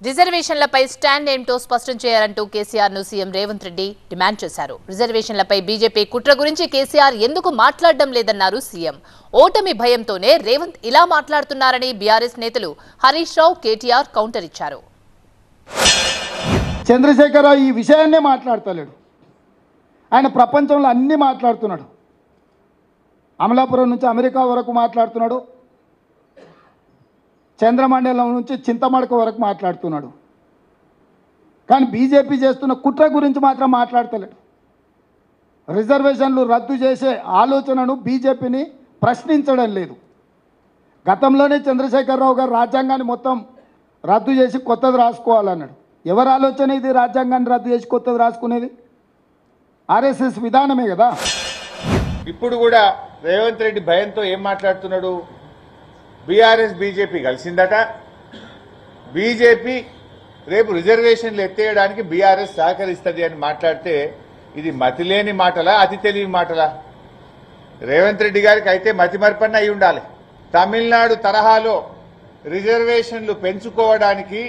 రిజర్వేషన్లపై stand ఏంటో స్పష్టం చేయాలంటూ కేసీఆర్ ను సీఎం రేవంత్ రెడ్డి డిమాండ్ చేశారు. రిజర్వేషన్లపై బీజేపీ కుట్ర గురించి కేసీఆర్ ఎందుకు మాట్లాడడం లేదన్నారు సీఎం. ఓటమి భయంతోనే రేవంత్ ఇలా మాట్లాడుతున్నారని బీఆర్ఎస్ నేతలు హరీష్ రావు, కేటీఆర్ కౌంటర్ ఇచ్చారు. చంద్రశేఖరరావు ఈ విషయాన్నే మాట్లాడతలేడు. ఆయన ప్రపంచంలో అన్నీ మాట్లాడుతున్నాడు. అమలాపురం నుంచి అమెరికా వరకు మాట్లాడుతున్నాడు. చంద్రమండలం నుంచి చింతమడక వరకు మాట్లాడుతున్నాడు. కానీ బీజేపీ చేస్తున్న కుట్ర గురించి మాత్రం మాట్లాడతలేడు. రిజర్వేషన్లు రద్దు చేసే ఆలోచనను బీజేపీని ప్రశ్నించడం లేదు. గతంలోనే చంద్రశేఖరరావు గారు రాజ్యాంగాన్ని మొత్తం రద్దు చేసి కొత్తది రాసుకోవాలన్నాడు. ఎవరి ఆలోచన ఇది? రాజ్యాంగాన్ని రద్దు చేసి కొత్తది రాసుకునేది ఆర్ఎస్ఎస్ విధానమే కదా. ఇప్పుడు కూడా రేవంత్ రెడ్డి భయంతో ఏం మాట్లాడుతున్నాడు? BRS BJP కలిసిందట. బీజేపీ రేపు రిజర్వేషన్లు ఎత్తేయడానికి బీఆర్ఎస్ సహకరిస్తుంది అని మాట్లాడితే ఇది మతిలేని మాటలా, అతి తెలివి మాటలా? రేవంత్ రెడ్డి గారికి అయితే మతిమర్పన్న అయి ఉండాలి. తమిళనాడు తరహాలో రిజర్వేషన్లు పెంచుకోవడానికి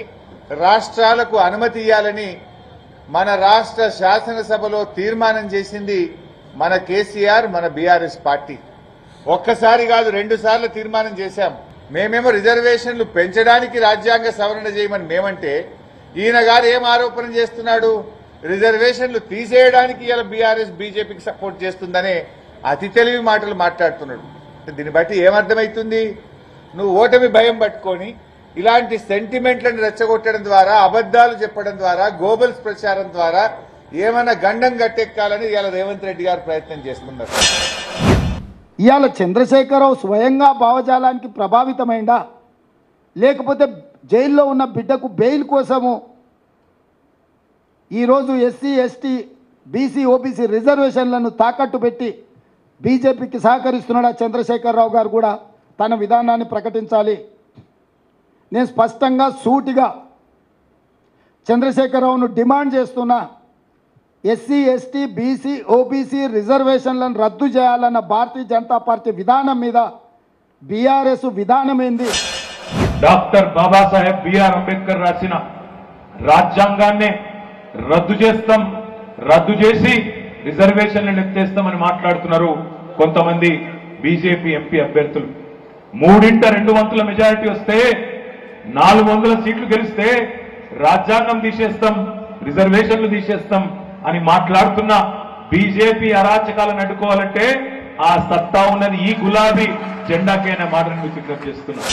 రాష్ట్రాలకు అనుమతి ఇవ్వాలని మన రాష్ట్ర శాసనసభలో తీర్మానం చేసింది మన కేసీఆర్, మన బీఆర్ఎస్ పార్టీ. ఒక్కసారి కాదు, 2 సార్లు తీర్మానం చేశాం. మేమేమో రిజర్వేషన్లు పెంచడానికి రాజ్యాంగ సవరణ చేయమని మేమంటే, ఈయన గారు ఏం ఆరోపణ చేస్తున్నాడు? రిజర్వేషన్లు తీసేయడానికి ఇలా బీఆర్ఎస్ బీజేపీకి సపోర్ట్ చేస్తుందనే అతి తెలివి మాటలు మాట్లాడుతున్నాడు. దీన్ని బట్టి ఏమర్థమవుతుంది? నువ్వు ఓటమి భయం పట్టుకొని ఇలాంటి సెంటిమెంట్లను రెచ్చగొట్టడం ద్వారా, అబద్దాలు చెప్పడం ద్వారా, గోబల్స్ ప్రచారం ద్వారా ఏమైనా గండం గట్టెక్కాలని ఇవాళ రేవంత్ రెడ్డి గారు ప్రయత్నం చేస్తున్నారు. ఇవాళ చంద్రశేఖరరావు స్వయంగా భావజాలానికి ప్రభావితమైందా, లేకపోతే జైల్లో ఉన్న బిడ్డకు బెయిల్ కోసము ఈరోజు ఎస్సీ, ఎస్టీ, బీసీ, ఓబీసీ రిజర్వేషన్లను తాకట్టు పెట్టి బీజేపీకి సహకరిస్తున్నాడా? చంద్రశేఖరరావు గారు కూడా తన విధానాన్ని ప్రకటించాలి. నేను స్పష్టంగా సూటిగా చంద్రశేఖరరావును డిమాండ్ చేస్తున్నా. ఎస్సీ, ఎస్టీ, బీసీ, ఓబీసీ రిజర్వేషన్లను రద్దు చేయాలన్న భారతీయ జనతా పార్టీ విధానం మీద బీఆర్ఎస్ విధానం ఏంది? డాక్టర్ బాబాసాహెబ్ బిఆర్ అంబేద్కర్ రాసిన రాజ్యాంగాన్నే రద్దు చేస్తాం, రద్దు చేసి రిజర్వేషన్లను ఎత్తేస్తామని మాట్లాడుతున్నారు కొంతమంది బీజేపీ ఎంపీ అభ్యర్థులు. 3/2 మెజారిటీ వస్తే 400 సీట్లు గెలిస్తే రాజ్యాంగం తీసేస్తాం, రిజర్వేషన్లు తీసేస్తాం అని మాట్లాడుతున్న బీజేపీ అరాచకాలను అడ్డుకోవాలంటే ఆ సత్తా ఉన్నది ఈ గులాబీ జెండాకైనా మాటను విజ్ఞప్తి చేస్తున్నాం.